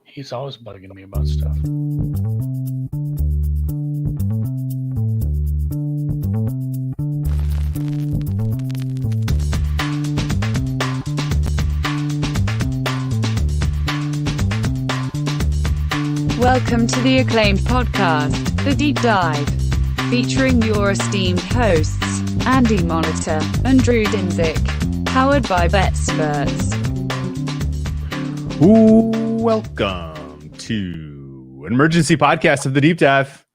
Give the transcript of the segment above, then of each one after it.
He's always bugging me about stuff. Welcome to the acclaimed podcast, The Deep Dive, featuring your esteemed hosts, Andy Monitor and Drew Dinzik, powered by Betsperts. Welcome to an emergency podcast of The Deep Dive.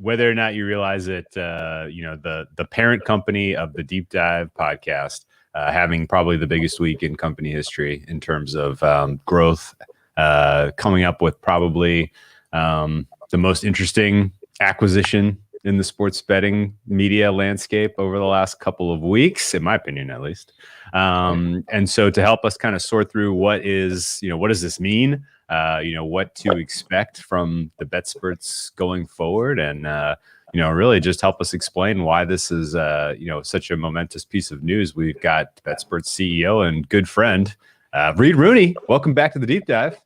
Whether or not you realize it, the parent company of The Deep Dive podcast having probably the biggest week in company history in terms of growth. Coming up with probably the most interesting acquisition in the sports betting media landscape over the last couple of weeks, in my opinion, at least. And so to help us kind of sort through what does this mean? What to expect from the Betsperts going forward, and really just help us explain why this is such a momentous piece of news. We've got Betsperts CEO and good friend Reid Rooney. Welcome back to the Deep Dive.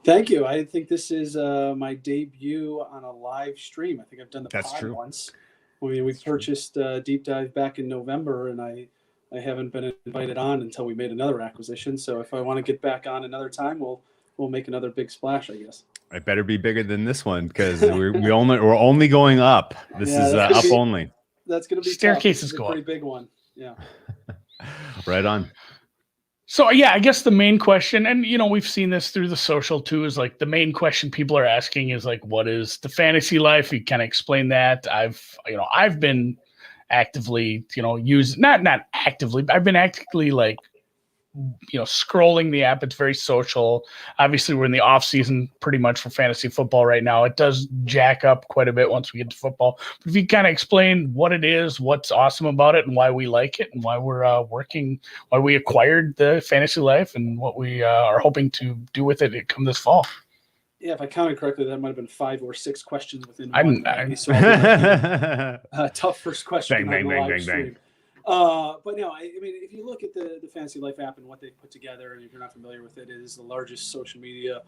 Thank you. I think this is my debut on a live stream. I think I've done the That's pod true. once. We purchased Deep Dive back in November, and I haven't been invited on until we made another acquisition. So if I want to get back on another time, we'll make another big splash, I guess. It better be bigger than this one because we're only going up. This is up only. That's going to be Staircases tough. go a up. pretty big one. Yeah. Right on. So, I guess the main question, and, we've seen this through the social too, is like the main question people are asking is like, what is the fantasy life? You kind of explain that. I've been actively, not actively, but I've been actively like, scrolling the app. It's very social. Obviously, we're in the off season pretty much for fantasy football right now. It does jack up quite a bit once we get to football. But if you kind of explain what it is, what's awesome about it, and why we like it, and why we're why we acquired the fantasy life, and what we are hoping to do with it come this fall. Yeah, if I counted correctly, that might have been 5 or 6 questions within one. Tough first question. Bang. But no, I mean, if you look at the Fantasy Life app and what they've put together, and if you're not familiar with it, it is the largest social media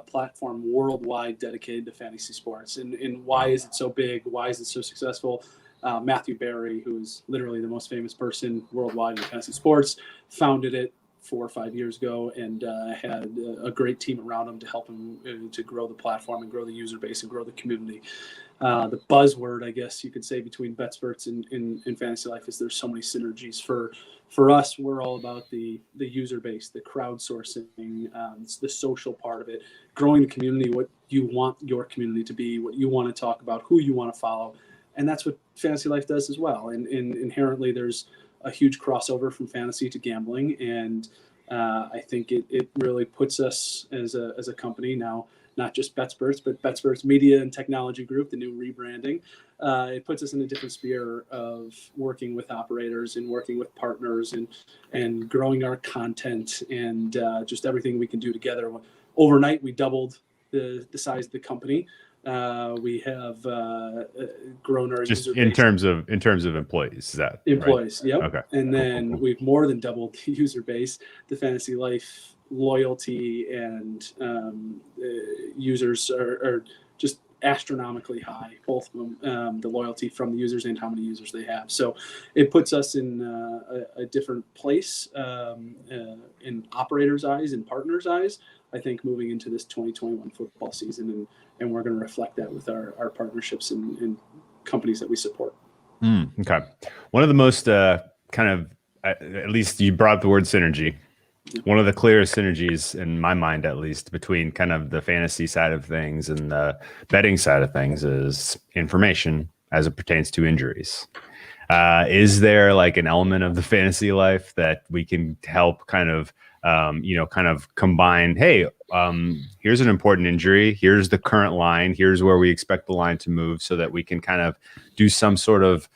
platform worldwide dedicated to fantasy sports. And why is it so big? Why is it so successful? Matthew Berry, who is literally the most famous person worldwide in fantasy sports, founded it 4 or 5 years ago and had a great team around him to help him to grow the platform and grow the user base and grow the community. The buzzword, I guess you could say, between Betsperts and Fantasy Life is there's so many synergies. For us, we're all about the user base, the crowdsourcing, the social part of it, growing the community, what you want your community to be, what you want to talk about, who you want to follow. And that's what Fantasy Life does as well. And inherently, there's a huge crossover from fantasy to gambling. And I think it really puts us as a company now, not just Betsperts, but Betsperts Media and Technology Group, the new rebranding. It puts us in a different sphere of working with operators and working with partners and growing our content and just everything we can do together. Overnight, we doubled the size of the company. We have grown our just user in base. terms of employees. Is that employees? Right? Yep. Okay. And then cool. We've more than doubled the user base. The Fantasy Life loyalty and users are just astronomically high, both of them, the loyalty from the users and how many users they have. So it puts us in a different place in operators' eyes and partners' eyes, I think, moving into this 2021 football season. And we're going to reflect that with our partnerships and companies that we support. Okay. One of the most at least you brought up the word synergy. One of the clearest synergies in my mind, at least, between kind of the fantasy side of things and the betting side of things is information as it pertains to injuries. Is there like an element of the fantasy life that we can help kind of combine? Hey, here's an important injury. Here's the current line. Here's where we expect the line to move, so that we can kind of do some sort of,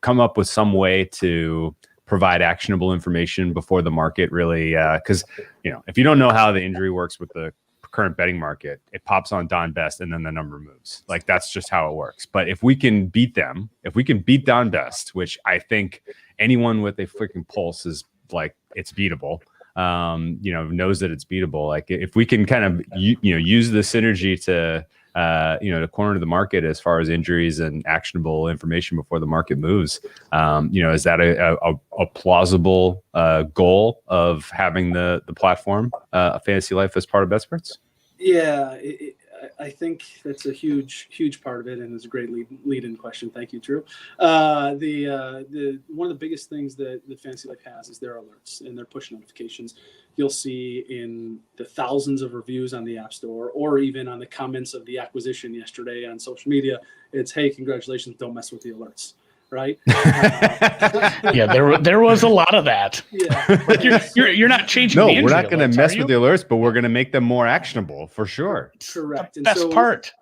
come up with some way to provide actionable information before the market really, because if you don't know how the injury works with the current betting market, it pops on Don Best and then the number moves. Like, that's just how it works. But if we can beat them, if we can beat Don Best, which I think anyone with a freaking pulse is like, it's beatable. knows that it's beatable. Like if we can kind of use the synergy to to corner the market as far as injuries and actionable information before the market moves. Is that a plausible goal of having the platform, Fantasy Life, as part of Betsperts? Yeah, I think that's a huge part of it, and it's a great lead-in question. Thank you, Drew. The one of the biggest things that the Fantasy Life has is their alerts and their push notifications. You'll see in the thousands of reviews on the App Store, or even on the comments of the acquisition yesterday on social media, it's, hey, congratulations, don't mess with the alerts. Right? Yeah, there was a lot of that. Yeah, like you're not changing. No, the we're not going to mess with the alerts, but we're going to make them more actionable for sure. Correct. The best part.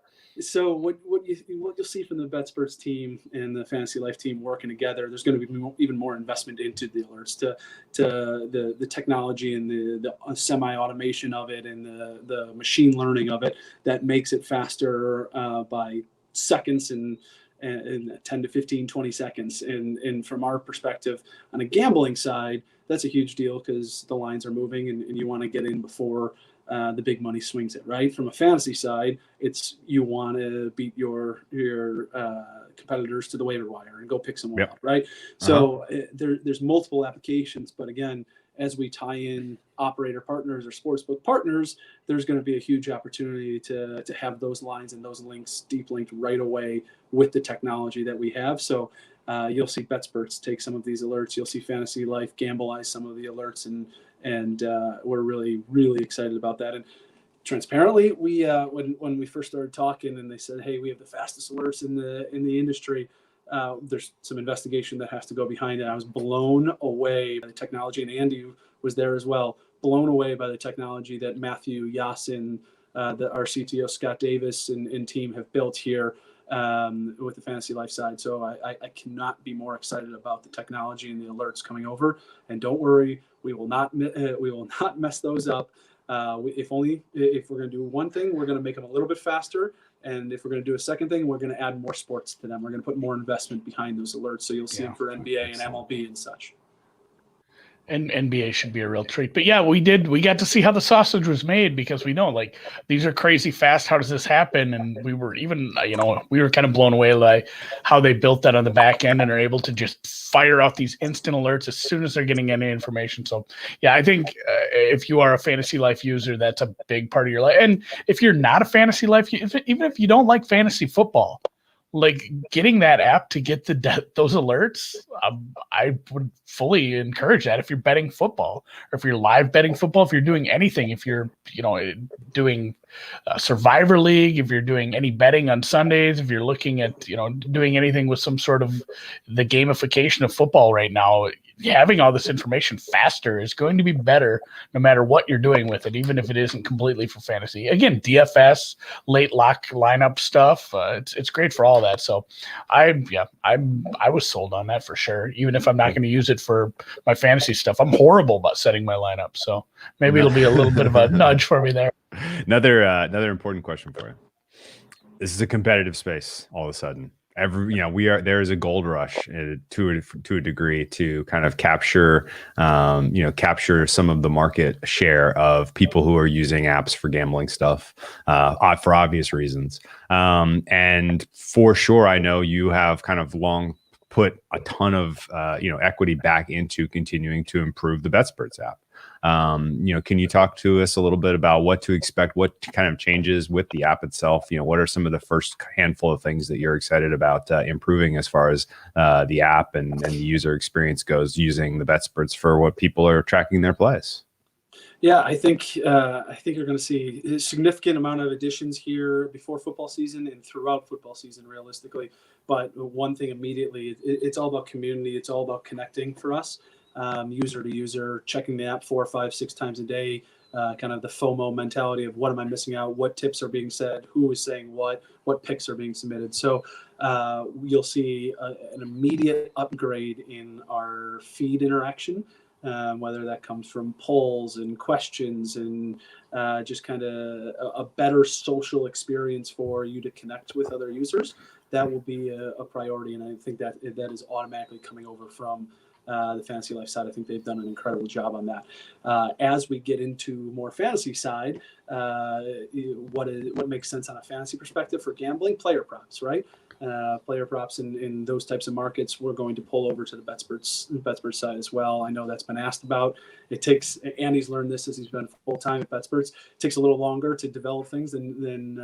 So what you'll see from the Betsperts team and the Fantasy Life team working together, there's going to be even more investment into the alerts, to the technology and the semi-automation of it, and the machine learning of it that makes it faster by seconds and 10 to 15, 20 seconds. And from our perspective on a gambling side, that's a huge deal because the lines are moving and you want to get in before the big money swings it, right? From a fantasy side, it's you want to beat your competitors to the waiver wire and go pick someone up, right? So there's multiple applications, but again, as we tie in operator partners or sportsbook partners, there's going to be a huge opportunity to have those lines and those links deep linked right away with the technology that we have. So you'll see Betsperts take some of these alerts. You'll see Fantasy Life gambleize some of the alerts, and we're really, really excited about that. And transparently, we when we first started talking, and they said, hey, we have the fastest alerts in the industry. There's some investigation that has to go behind it. I was blown away by the technology, and Andy was there as well, blown away by the technology that Matthew Yasin, our CTO, Scott Davis, and team have built here with the Fantasy Life side. So I cannot be more excited about the technology and the alerts coming over. And don't worry, we will not mess those up. If we're going to do one thing, we're going to make them a little bit faster. And if we're going to do a second thing, we're going to add more sports to them. We're going to put more investment behind those alerts. So you'll see them for NBA and MLB and such. And NBA should be a real treat. But yeah, we got to see how the sausage was made, because we know, like, these are crazy fast. How does this happen? And we were even, we were kind of blown away by how they built that on the back end and are able to just fire out these instant alerts as soon as they're getting any information. So yeah, I think if you are a Fantasy Life user, that's a big part of your life. And if you're not a Fantasy Life, even if you don't like fantasy football, like, getting that app to get those alerts, I would fully encourage that. If you're betting football, or if you're live betting football, if you're doing anything, if you're doing Survivor League, if you're doing any betting on Sundays, if you're looking at doing anything with some sort of the gamification of football right now, having all this information faster is going to be better no matter what you're doing with it, even if it isn't completely for fantasy. Again, DFS, late lock lineup stuff, it's great for all that. So I was sold on that for sure. Even if I'm not going to use it for my fantasy stuff, I'm horrible about setting my lineup. So maybe it'll be a little bit of a nudge for me there. Another important question for you. This is a competitive space all of a sudden. There is a gold rush to a degree to kind of capture some of the market share of people who are using apps for gambling stuff for obvious reasons. And for sure, I know you have kind of long put a ton of equity back into continuing to improve the Betsperts app. Can you talk to us a little bit about what to expect, what kind of changes with the app itself? What are some of the first handful of things that you're excited about improving as far as the app and the user experience goes, using the Betsperts for what people are tracking their plays? Yeah, I think you're going to see a significant amount of additions here before football season and throughout football season, realistically. But one thing immediately, it's all about community. It's all about connecting for us. User to user, checking the app 4, 5, 6 times a day, kind of the FOMO mentality of what am I missing out, what tips are being said, who is saying what picks are being submitted. So you'll see an immediate upgrade in our feed interaction, whether that comes from polls and questions and just kind of a better social experience for you to connect with other users. That will be a priority, and I think that is automatically coming over from the fantasy life side. I think they've done an incredible job on that. As we get into more fantasy side, what makes sense on a fantasy perspective for gambling? Player props, right? Player props in those types of markets, we're going to pull over to the Betsperts side as well. I know that's been asked about. It takes, Andy's learned this as he's been full time at Betsperts. It takes a little longer to develop things than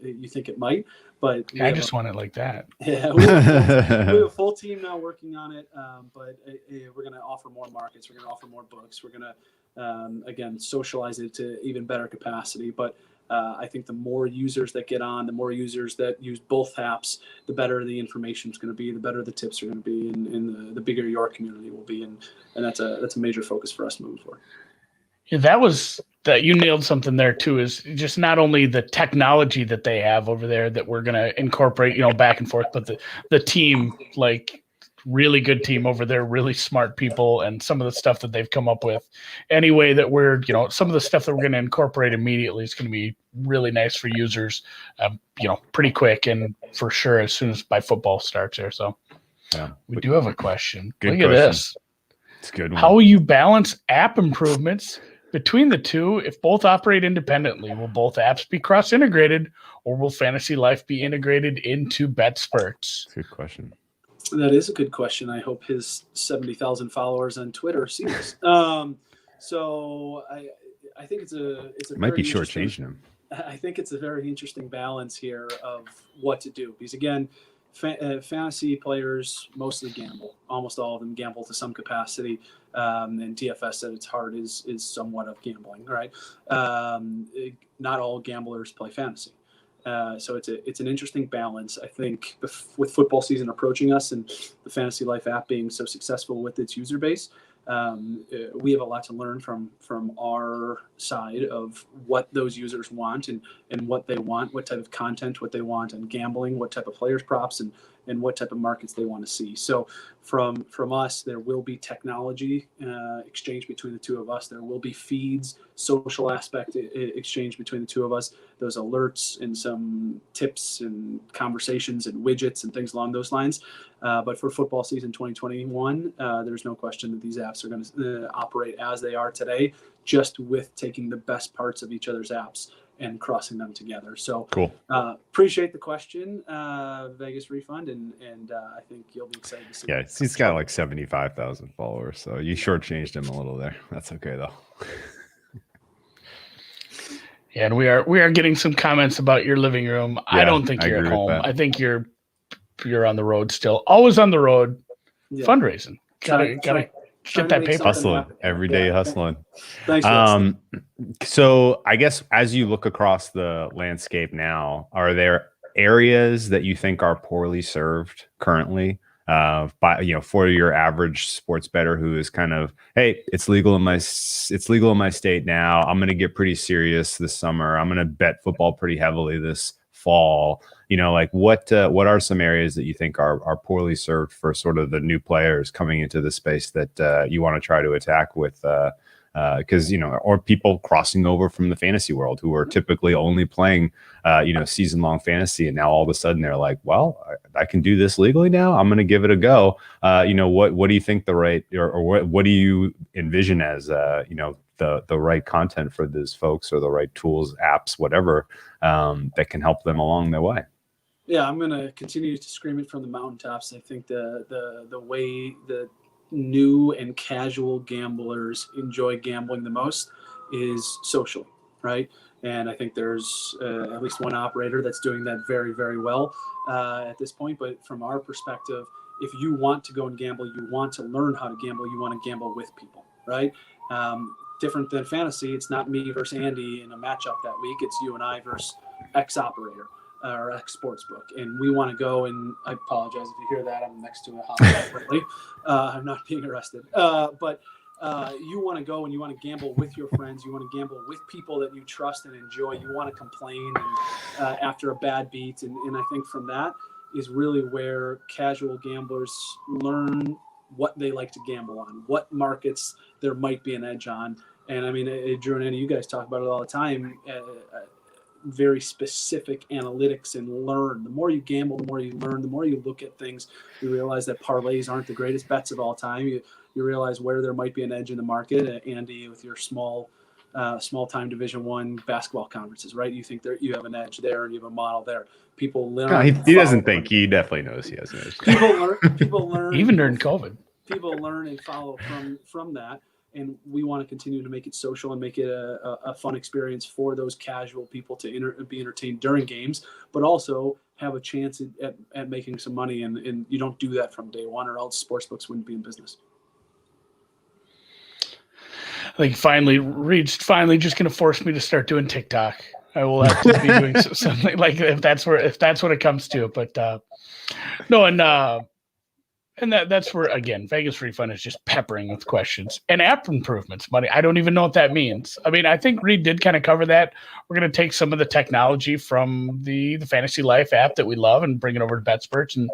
you think it might. But I just want it like that. Yeah, we have a full team now working on it. But we're going to offer more markets. We're going to offer more books. We're going to again socialize it to even better capacity. But I think the more users that get on, the more users that use both apps, the better the information is going to be, the better the tips are going to be, and the bigger your community will be. And that's a major focus for us moving forward. Yeah, that you nailed something there too, is just not only the technology that they have over there that we're going to incorporate, back and forth, but the team, like really good team over there, really smart people, and some of the stuff that they've come up with. Anyway, that we're, some of the stuff that we're going to incorporate immediately is going to be really nice for users, pretty quick, and for sure as soon as by football starts there. So yeah, we do have a question. Good Look question. at this. It's a good one. How will you balance app improvements between the two if both operate independently? Will both apps be cross-integrated, or will Fantasy Life be integrated into Betsperts? Good question. That is a good question. I hope his 70,000 followers on Twitter see this. So I think it's a might be shortchanging him. I think it's a very interesting balance here of what to do, because again, fantasy players mostly gamble. Almost all of them gamble to some capacity, and DFS at its heart is somewhat of gambling, right? Not all gamblers play fantasy. So it's an interesting balance. I think with football season approaching us and the Fantasy Life app being so successful with its user base, we have a lot to learn from our side of what those users want and what they want, what type of content, what they want, and gambling, what type of players props, and what type of markets they want to see. So from us, there will be technology exchange between the two of us. There will be feeds, social aspect exchange between the two of us, those alerts and some tips and conversations and widgets and things along those lines. But for football season 2021, there's no question that these apps are going to operate as they are today, just with taking the best parts of each other's apps and crossing them together. So cool. Appreciate the question, Vegas Refund, and I think you'll be excited to see. Yeah, he's got like 75,000 followers, so you shortchanged him a little there. That's okay though. Yeah, and we are getting some comments about your living room. Yeah, I don't think you're at home. I think you're on the road still. Always on the road, fundraising. Gotta get that paper. Hustling every day, hustling. Thanks. So I guess as you look across the landscape now, are there areas that you think are poorly served currently for your average sports bettor who is kind of, hey, it's legal in my state now. I'm going to get pretty serious this summer. I'm going to bet football pretty heavily this fall. What are some areas that you think are poorly served for sort of the new players coming into the space that you want to try to attack with, because or people crossing over from the fantasy world who are typically only playing season-long fantasy, and now all of a sudden they're like, well, I can do this legally now. I'm going to give it a go. What do you think the right or what do you envision as the right content for these folks, or the right tools, apps, whatever, that can help them along their way? Yeah, I'm going to continue to scream it from the mountaintops. I think the way the new and casual gamblers enjoy gambling the most is socially, right? And I think there's at least one operator that's doing that very, very well at this point. But from our perspective, if you want to go and gamble, you want to learn how to gamble, you want to gamble with people, right? Different than fantasy, it's not me versus Andy in a matchup that week. It's you and I versus X operator or X sportsbook, and we want to go. And I apologize if you hear that. I'm next to a hospital. I'm not being arrested, but you want to go and you want to gamble with your friends. You want to gamble with people that you trust and enjoy. You want to complain after a bad beat, and I think from that is really where casual gamblers learn what they like to gamble on, what markets there might be an edge on. And I mean, Drew and Andy, you guys talk about it all the time. very specific analytics and learn. The more you gamble, the more you learn. The more you look at things, you realize that parlays aren't the greatest bets of all time. You realize where there might be an edge in the market. Andy, with your small time Division I basketball conferences, right? You think you have an edge there, and you have a model there. People learn. No, he doesn't think. He definitely knows he has an edge. People learn. Even during COVID. People learn and follow from that, and we want to continue to make it social and make it a fun experience for those casual people to be entertained during games, but also have a chance at making some money. And you don't do that from day one, or else sportsbooks wouldn't be in business. I think Reid's finally just going to force me to start doing TikTok. I will have to be doing something like if that's what it comes to. But no, and that's where, again, Vegas Refund is just peppering with questions and app improvements. Money, I don't even know what that means. I mean, I think Reid did kind of cover that. We're going to take some of the technology from the Fantasy Life app that we love and bring it over to Betsperts, and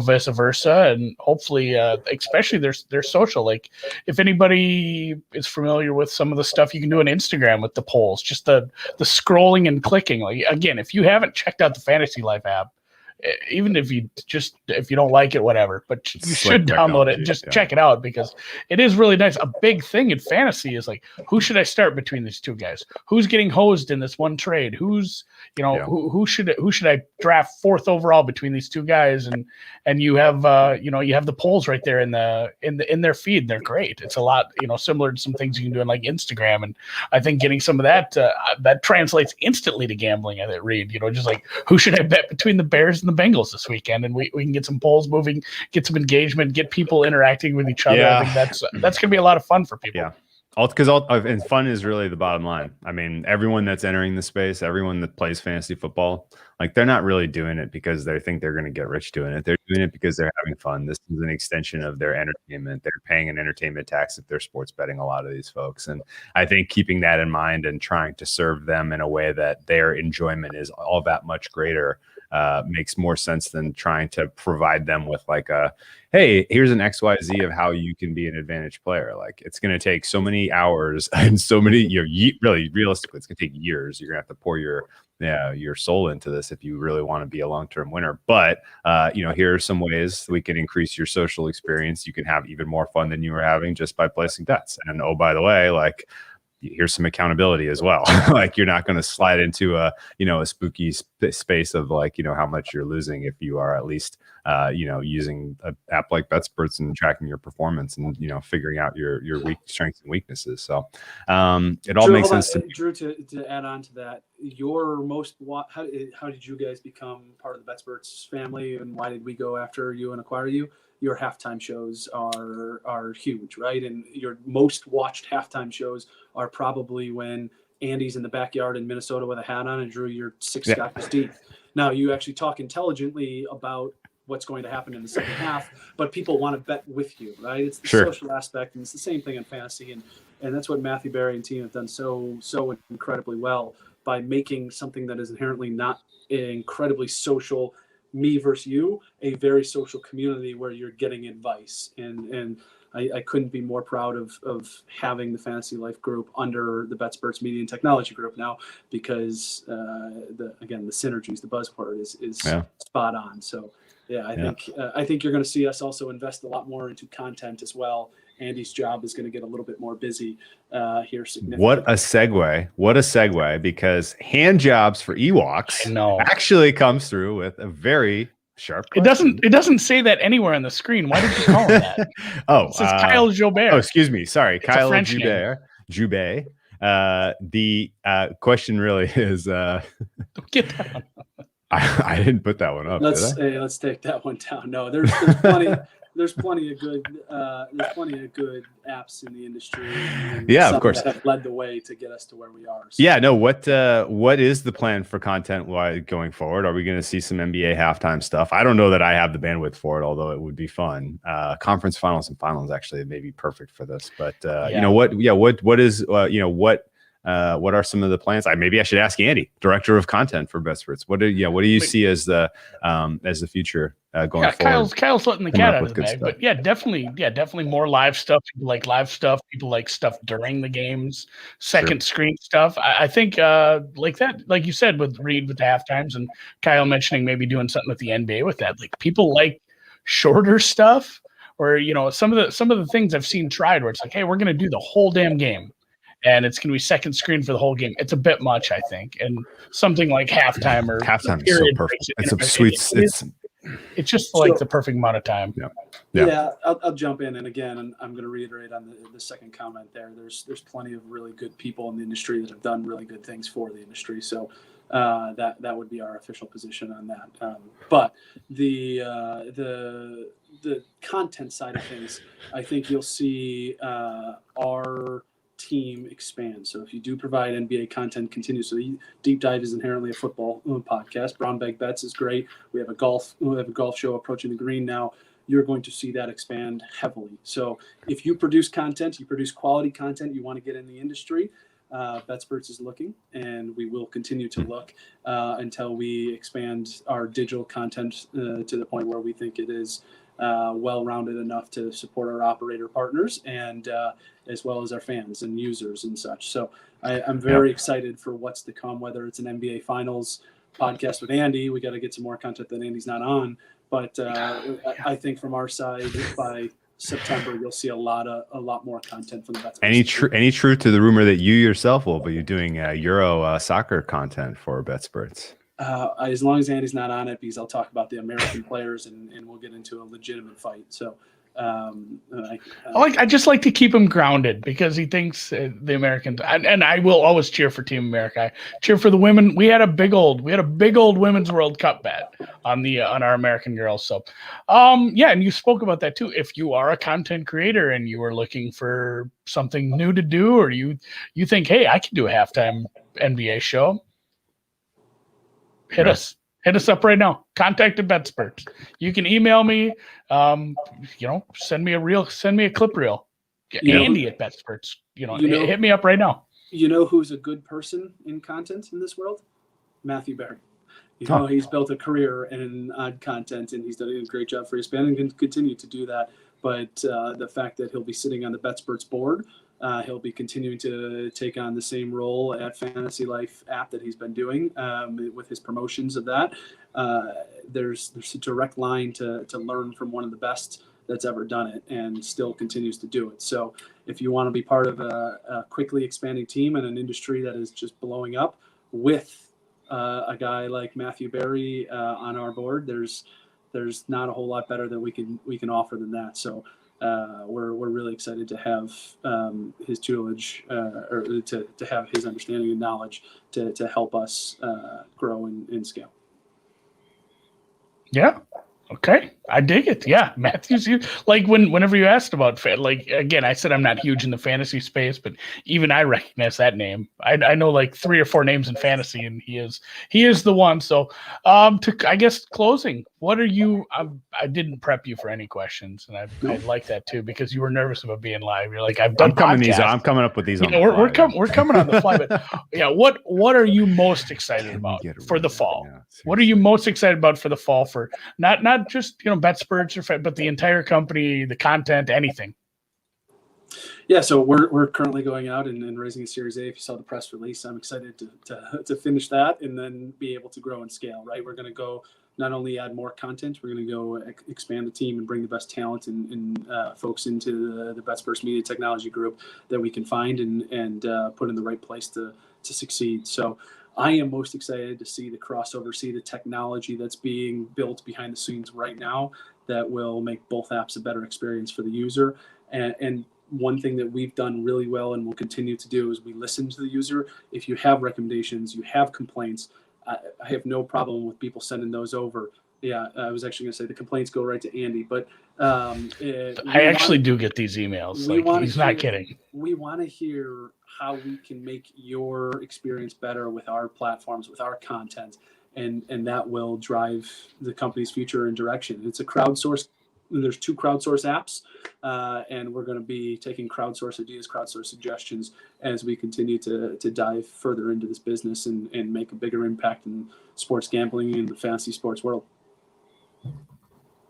vice versa. And hopefully, especially their social. Like, if anybody is familiar with some of the stuff you can do on Instagram with the polls, just the scrolling and clicking. Like, again, if you haven't checked out the Fantasy Life app, even if you don't like it, whatever, but you should download it and just check it out, because it is really nice. A big thing in fantasy is like, who should I start between these two guys? Who's getting hosed in this one trade? Who's, who should I draft 4th overall between these two guys? And you have, you have the polls right there in their feed. They're great. It's a lot, similar to some things you can do in like Instagram. And I think getting some of that, that translates instantly to gambling at it, Reid, just like, who should I bet between the Bears and the Bengals this weekend, and we can get some polls moving, get some engagement, get people interacting with each other. Yeah. I think that's going to be a lot of fun for people. Yeah. And fun is really the bottom line. I mean, everyone that's entering the space, everyone that plays fantasy football, like, they're not really doing it because they think they're going to get rich doing it. They're doing it because they're having fun. This is an extension of their entertainment. They're paying an entertainment tax if they're sports betting, a lot of these folks. And I think keeping that in mind and trying to serve them in a way that their enjoyment is all that much greater makes more sense than trying to provide them with like hey, here's an XYZ of how you can be an advantage player. Like, it's going to take so many hours and so many, really realistically, it's going to take years. You're going to have to pour your soul into this if you really want to be a long-term winner. But, here are some ways we can increase your social experience. You can have even more fun than you were having just by placing bets. And, oh, by the way, like, here's some accountability as well. Like, you're not going to slide into a spooky space of like, how much you're losing if you are at least, using an app like Betsperts and tracking your performance and, figuring out your strengths and weaknesses. So it all makes sense to me. Drew, to add on to that, how did you guys become part of the Betsperts family, and why did we go after you and acquire you? Your halftime shows are huge, right? And your most watched halftime shows are probably when Andy's in the backyard in Minnesota with a hat on and Drew, you're 6 scotches deep. Now, you actually talk intelligently about what's going to happen in the second half, but people want to bet with you, right? It's the social aspect, and it's the same thing in fantasy. And that's what Matthew Barry and team have done so incredibly well, by making something that is inherently not incredibly social, me versus you, a very social community where you're getting advice. And I couldn't be more proud of having the Fantasy Life group under the Betsperts Media and Technology group now, because the synergies, the buzzword is spot on. So I think you're going to see us also invest a lot more into content as well. Andy's job is going to get a little bit more busy here. Significantly. What a segue, because hand jobs for Ewoks actually comes through with a very sharp question. It doesn't say that anywhere on the screen. Why did you call him that? It says Kyle Joubert. Oh, excuse me. Sorry. It's Kyle Joubert. The question really is get that one. I didn't put that one up. Let's take that one down. No, there's plenty. There's plenty of good apps in the industry. Of course, that have led the way to get us to where we are. So. What is the plan for content going forward? Are we going to see some NBA halftime stuff? I don't know that I have the bandwidth for it, although it would be fun. Conference finals and finals actually may be perfect for this. But what are some of the plans? Maybe I should ask Andy, director of content for Betsperts. What do you see as the future going forward. Kyle's letting the coming cat up out with of the good bag, stuff. but definitely more live stuff. People like live stuff. People like stuff during the games, second screen stuff. I think like that, like you said with Reid with the half times, and Kyle mentioning maybe doing something with the NBA with that. Like people like shorter stuff, or some of the things I've seen tried where it's like, hey, we're gonna do the whole damn game, and it's gonna be second screen for the whole game. It's a bit much, I think, and something like halftime or Halftime is so period perfect. breaks It's a interesting. sweet. It's just like the perfect amount of time. Yeah, I'll jump in, and again, I'm going to reiterate on the second comment there. There's plenty of really good people in the industry that have done really good things for the industry. So that would be our official position on that. But the content side of things, I think you'll see our team expand. So if you do provide NBA content continuously, Deep Dive is inherently a football podcast. Brown Bag Bets is great. We have a golf show approaching the green now. You're going to see that expand heavily. So if you produce content, you produce quality content, you want to get in the industry, Betsperts is looking, and we will continue to look until we expand our digital content to the point where we think it is well-rounded enough to support our operator partners and as well as our fans and users and such. So I'm very excited for what's to come, whether it's an NBA Finals podcast with Andy. We got to get some more content that Andy's not on. But I think from our side, by September, you'll see a lot more content from the Bets. Any truth to the rumor that you yourself will be doing Euro soccer content for Betsperts? As long as Andy's not on it, because I'll talk about the American players and we'll get into a legitimate fight. So I just like to keep him grounded because he thinks the Americans, and I will always cheer for Team America. I cheer for the women. We had a big old Women's World Cup bet on our American girls. So, and you spoke about that too. If you are a content creator and you are looking for something new to do, or you think, hey, I can do a halftime NBA show, hit us. Hit us up right now. Contact at Betsperts. You can email me. Send me a clip reel. Andy at Betsperts. Hit me up right now. You know who's a good person in content in this world? Matthew Berry. He's built a career in odd content, and he's done a great job for his band and can continue to do that. But the fact that he'll be sitting on the Betsperts board, he'll be continuing to take on the same role at Fantasy Life app that he's been doing with his promotions of that. There's a direct line to learn from one of the best that's ever done it and still continues to do it. So if you want to be part of a quickly expanding team in an industry that is just blowing up with a guy like Matthew Berry on our board, there's not a whole lot better that we can offer than that. So we're really excited to have his tutelage or to have his understanding and knowledge to help us grow and scale. Yeah. Okay. I dig it. Yeah. Matthew's huge. Like whenever you asked about again, I said I'm not huge in the fantasy space, but even I recognize that name. I know like 3 or 4 names in fantasy, and he is the one. So I guess closing, what are you I didn't prep you for any questions, and I like that too, because you were nervous about being live. You're like, I'm coming up with these on we're coming on the fly, but yeah, what are you most excited about for the fall? What are you most excited about for the fall, for not just Betsperts, but the entire company, the content, anything? Yeah, so we're currently going out and raising a Series A. If you saw the press release, I'm excited to finish that and then be able to grow and scale. Right, we're going to go not only add more content, we're going to go expand the team and bring the best talent and folks into the Betsperts Media Technology Group that we can find and put in the right place to succeed. So I am most excited to see the crossover, see the technology that's being built behind the scenes right now that will make both apps a better experience for the user. And one thing that we've done really well and will continue to do is we listen to the user. If you have recommendations, you have complaints, I have no problem with people sending those over. Yeah, I was actually going to say the complaints go right to Andy, but I actually do get these emails. He's not kidding. We want to hear how we can make your experience better with our platforms, with our content, and that will drive the company's future and direction. It's a crowdsourced. There's 2 crowdsource apps, and we're going to be taking crowdsource ideas, crowdsource suggestions as we continue to dive further into this business and make a bigger impact in sports gambling and the fantasy sports world.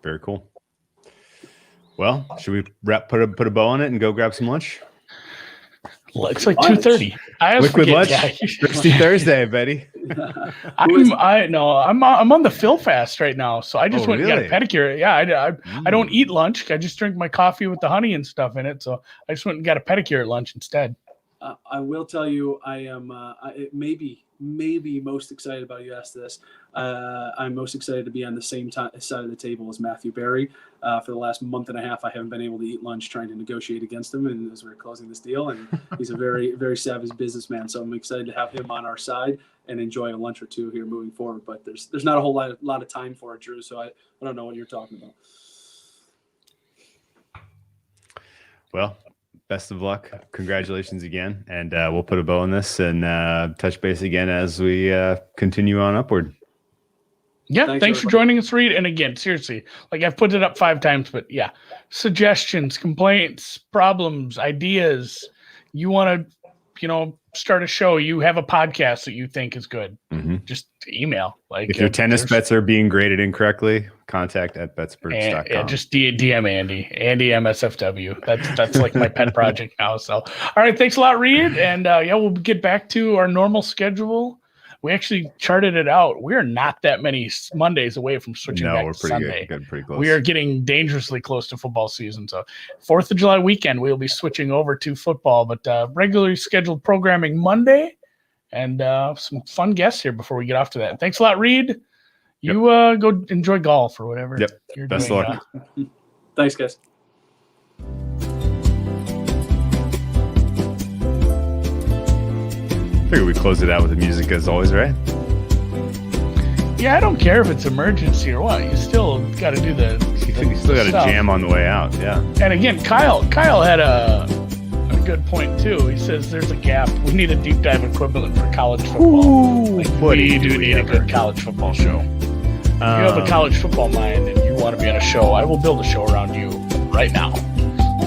Very cool. Well, should we put a bow on it and go grab some lunch? It's like 2:30. I always Liquid lunch. forget. Thirsty Thursday, Betty. I'm on the Phil fast right now, so I just went and got a pedicure. Yeah, I don't eat lunch. I just drink my coffee with the honey and stuff in it. So I just went and got a pedicure at lunch instead. I will tell you, I am maybe most excited about, you asked this. I'm most excited to be on the same side of the table as Matthew Berry. For the last month and a half, I haven't been able to eat lunch trying to negotiate against him, and as we're closing this deal, and he's a very, very savvy businessman. So I'm excited to have him on our side and enjoy a lunch or two here moving forward. But there's not a whole lot of time for it, Drew. So I don't know what you're talking about. Well, best of luck. Congratulations again. And we'll put a bow on this and touch base again as we continue on upward. Yeah, thanks for joining us, Reid. And again, seriously, like I've put it up 5 times, but yeah, suggestions, complaints, problems, ideas. You want to, start a show, you have a podcast that you think is good. Mm-hmm. Just email. Like if your tennis bets are being graded incorrectly, contact at betsperts.com. Yeah, just DM Andy MSFW. That's like my pet project now. So, all right, thanks a lot, Reid. And we'll get back to our normal schedule. We actually charted it out. We're not that many Mondays away from switching back to Sunday. Good, pretty close. We are getting dangerously close to football season. So 4th of July weekend, we'll be switching over to football, but regularly scheduled programming Monday and some fun guests here before we get off to that. Thanks a lot, Reid. You go enjoy golf or whatever. Yep. You're Best doing, luck. Thanks, guys. We close it out with the music as always, right? Yeah, I don't care if it's emergency or what. You still got to do you still got to jam on the way out. Yeah. And again, Kyle had a good point too. He says there's a gap. We need a deep dive equivalent for college football. We do need a good college football show. If you have a college football mind and you want to be on a show, I will build a show around you right now.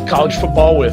College football with